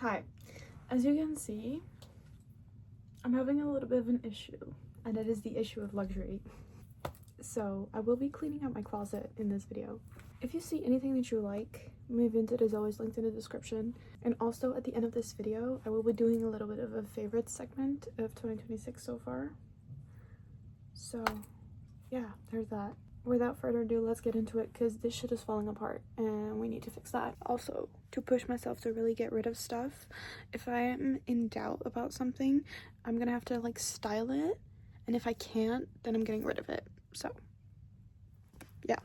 Hi, as you can see, I'm having a little bit of an issue, and it is the issue of luxury. So I will be cleaning out my closet in this video. If you see anything that you like, my Vinted is always linked in the description. And also at the end of this video, I will be doing a little bit of a favorite segment of 2026 so far. So yeah, there's that. Without further ado, let's get into it because this shit is falling apart and we need to fix that. Also, to push myself to really get rid of stuff, if I am in doubt about something, I'm gonna have to like style it, and if I can't, then I'm getting rid of it. So yeah.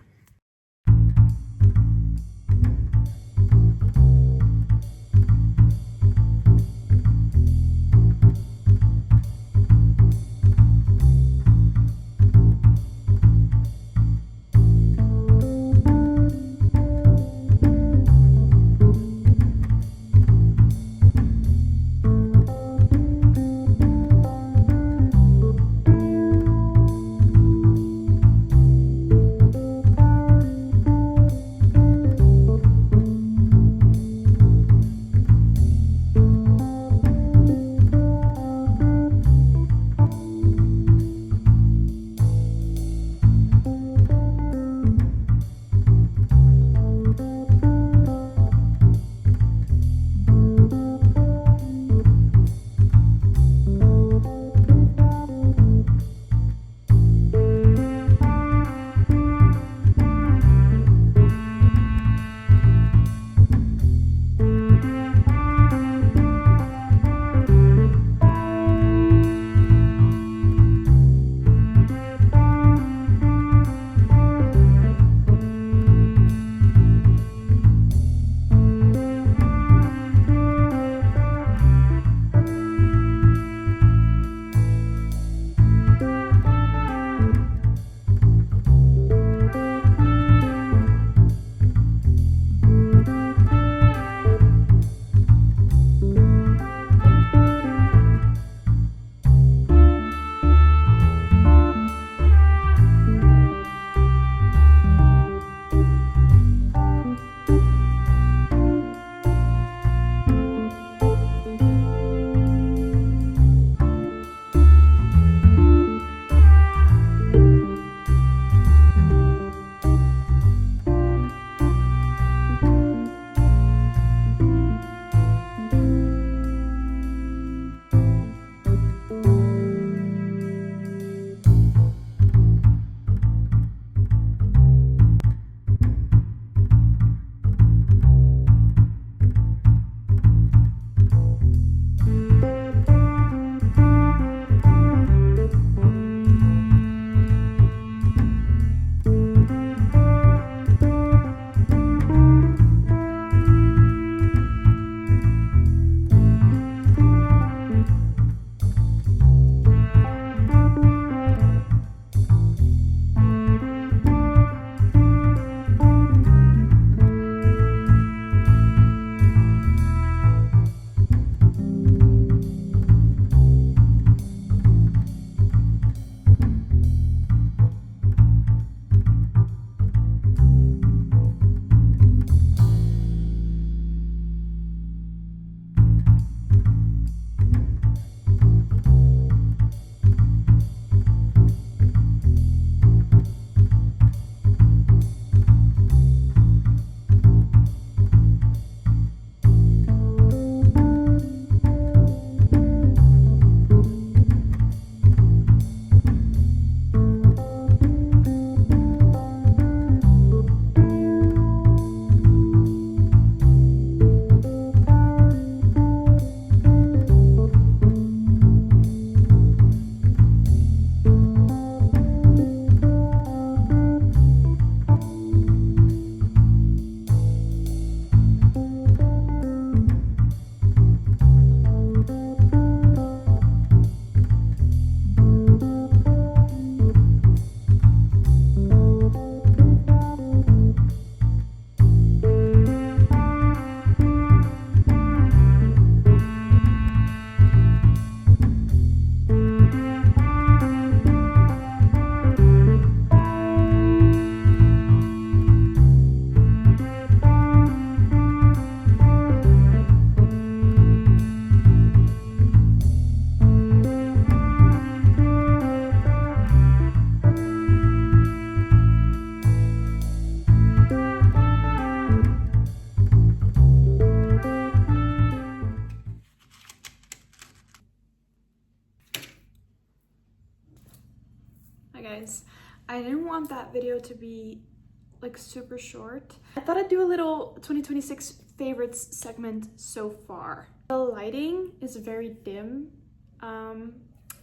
guys, I didn't want that video to be like super short. I thought I'd do a little 2026 favorites segment so far. The lighting is very dim.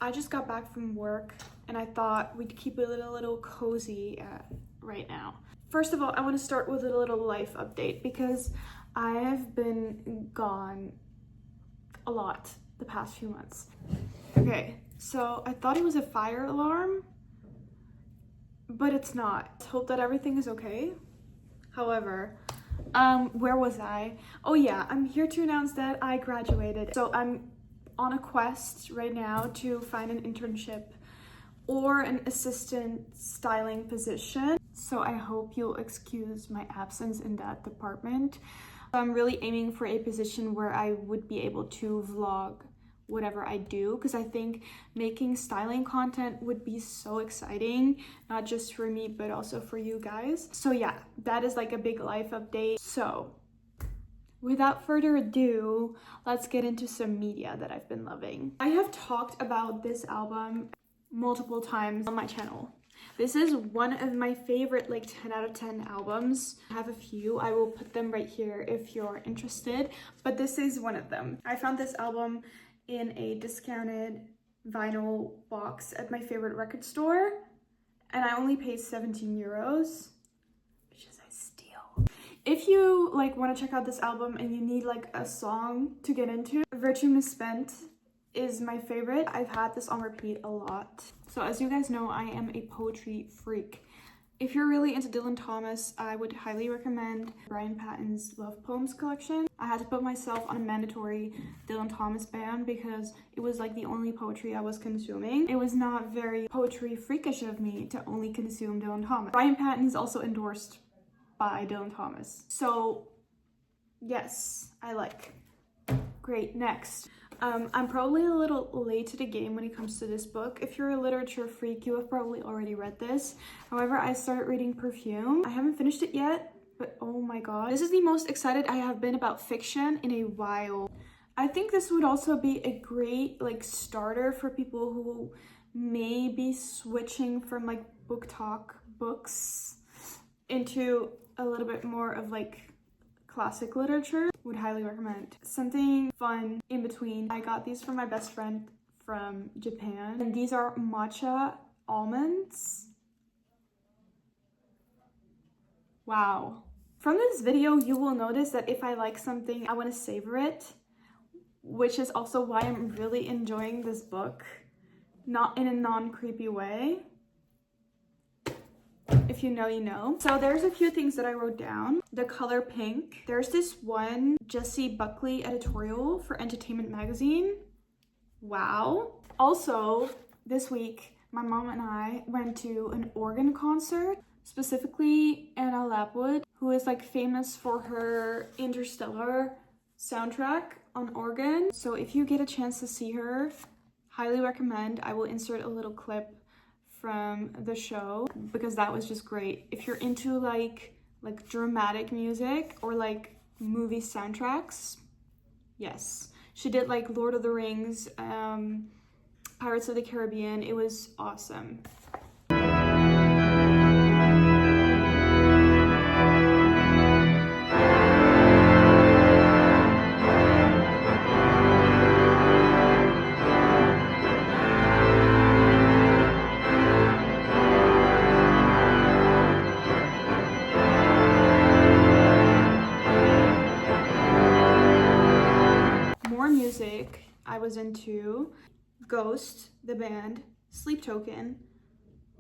I just got back from work and I thought we'd keep it a little cozy right now. First of all, I want to start with a little life update because I have been gone a lot the past few months. Okay, so I thought it was a fire alarm, but it's not. Let's hope that everything is okay. However, where was I? Oh yeah, I'm here to announce that I graduated. So I'm on a quest right now to find an internship or an assistant styling position. So I hope you'll excuse my absence in that department. I'm really aiming for a position where I would be able to vlog whatever I do, because I think making styling content would be so exciting, not just for me, but also for you guys. So yeah, that is like a big life update. So without further ado, let's get into some media that I've been loving. I have talked about this album multiple times on my channel. This is one of my favorite like 10 out of 10 albums. I have a few. I will put them right here if you're interested, but this is one of them. I found this album in a discounted vinyl box at my favorite record store, and I only paid 17 euros, which is a steal. If you like want to check out this album and you need like a song to get into, Virtue Misspent is my favorite. I've had this on repeat a lot. So as you guys know, I am a poetry freak. If you're really into Dylan Thomas, I would highly recommend Brian Patton's Love Poems collection. I had to put myself on a mandatory Dylan Thomas ban because it was like the only poetry I was consuming. It was not very poetry freakish of me to only consume Dylan Thomas. Brian Patton is also endorsed by Dylan Thomas. So yes, I like. Great, next. I'm probably a little late to the game when it comes to this book. If you're a literature freak, you have probably already read this. However, I started reading Perfume. I haven't finished it yet, but oh my god. This is the most excited I have been about fiction in a while. I think this would also be a great like starter for people who may be switching from like book talk books into a little bit more of like classic literature. Would highly recommend. Something fun in between. I got these from my best friend from Japan, and these are matcha almonds. Wow. From this video, you will notice that if I like something, I want to savor it, which is also why I'm really enjoying this book, not in a non-creepy way. If you know, you know. So there's a few things that I wrote down. The color pink. There's this one Jessie Buckley editorial for Entertainment Magazine. Wow. Also, this week, my mom and I went to an organ concert, specifically Anna Lapwood, who is like famous for her Interstellar soundtrack on organ. So if you get a chance to see her, highly recommend. I will insert a little clip from the show because that was just great. If you're into like dramatic music or like movie soundtracks, yes. She did like Lord of the Rings, Pirates of the Caribbean. It was awesome. I was into Ghost, the band, Sleep Token,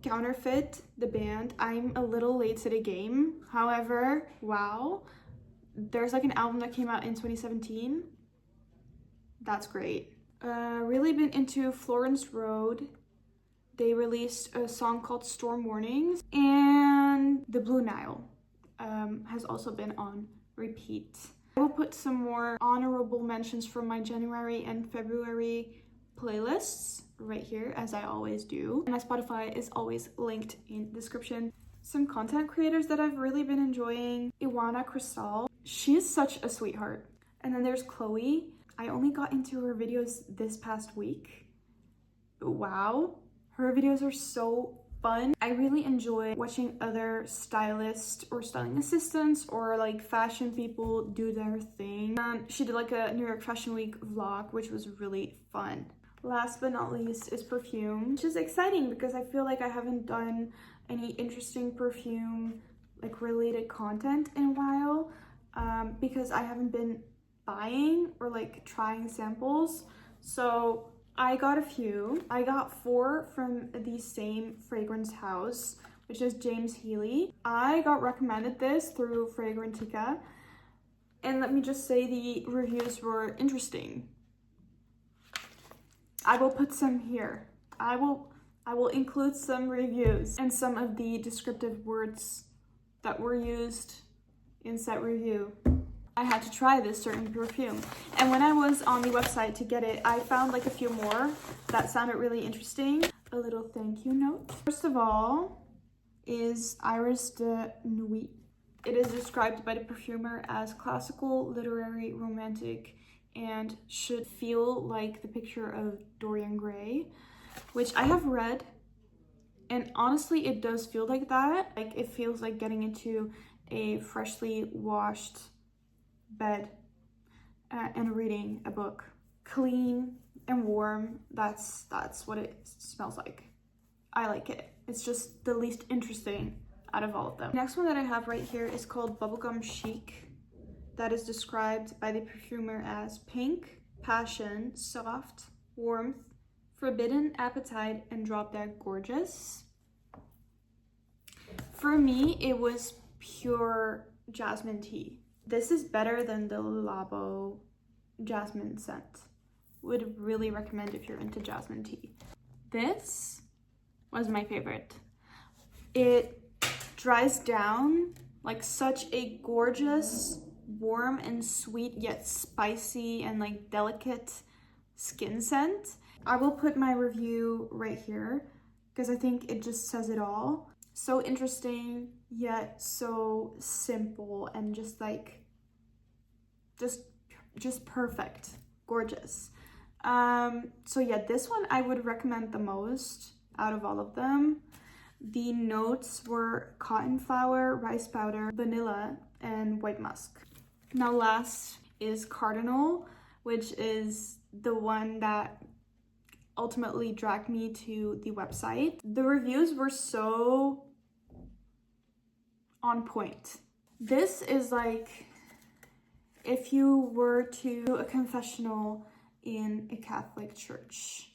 Counterfeit, the band. I'm a little late to the game. However, wow, there's like an album that came out in 2017. That's great. Really been into Florence Road. They released a song called Storm Warnings, and The Blue Nile has also been on repeat. I will put some more honorable mentions from my January and February playlists right here, as I always do. And my Spotify is always linked in the description. Some content creators that I've really been enjoying. Iwana Crystal. She is such a sweetheart. And then there's Chloe. I only got into her videos this past week. Wow. Her videos are so fun. I really enjoy watching other stylists or styling assistants or like fashion people do their thing. She did like a New York Fashion Week vlog, which was really fun. Last but not least is perfume, which is exciting because I feel like I haven't done any interesting perfume like related content in a while, because I haven't been buying or like trying samples. So I got a few. I got 4 from the same fragrance house, which is James Healy. I got recommended this through Fragrantica, and let me just say the reviews were interesting. I will put some here. I will include some reviews and some of the descriptive words that were used in said review. I had to try this certain perfume, and when I was on the website to get it, I found like a few more that sounded really interesting. A little thank you note. First of all is Iris de Nuit. It is described by the perfumer as classical, literary, romantic, and should feel like the picture of Dorian Gray, which I have read, and honestly it does feel like that. Like it feels like getting into a freshly washed bed and reading a book. Clean and warm, that's what it smells like. I like it. It's just the least interesting out of all of them. Next one that I have right here is called Bubblegum Chic. That is described by the perfumer as pink, passion, soft, warmth, forbidden appetite, and drop dead gorgeous. For me, it was pure jasmine tea. This is better than the Labo jasmine scent. Would really recommend if you're into jasmine tea. This was my favorite. It dries down like such a gorgeous, warm and sweet yet spicy and like delicate skin scent. I will put my review right here because I think it just says it all. So interesting yet so simple and just like just perfect, gorgeous. So yeah, this one I would recommend the most out of all of them. The notes were cotton flower, rice powder, vanilla, and white musk. Now last is Cardinal, which is the one that ultimately dragged me to the website. The reviews were so on point. This is like if you were to do a confessional in a Catholic church.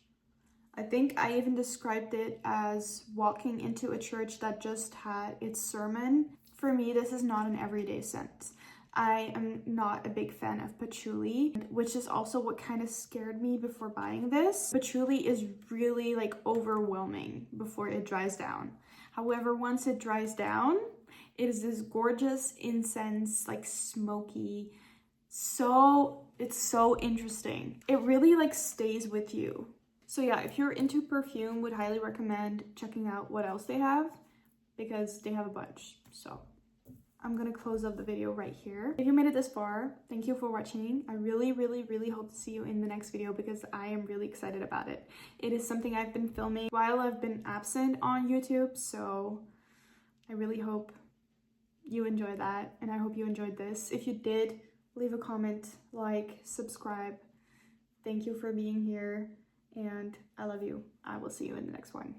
I think I even described it as walking into a church that just had its sermon. For me, this is not an everyday scent. I am not a big fan of patchouli, which is also what kind of scared me before buying this. Patchouli is really like overwhelming before it dries down. However, once it dries down, it is this gorgeous incense, like smoky. It's so interesting. It really like stays with you. So yeah, if you're into perfume, would highly recommend checking out what else they have because they have a bunch. So I'm gonna close up the video right here. If you made it this far, thank you for watching. I really hope to see you in the next video because I am really excited about it. It is something I've been filming while I've been absent on YouTube, so I really hope you enjoy that, and I hope you enjoyed this. If you did, leave a comment, like, subscribe. Thank you for being here, and I love you. I will see you in the next one.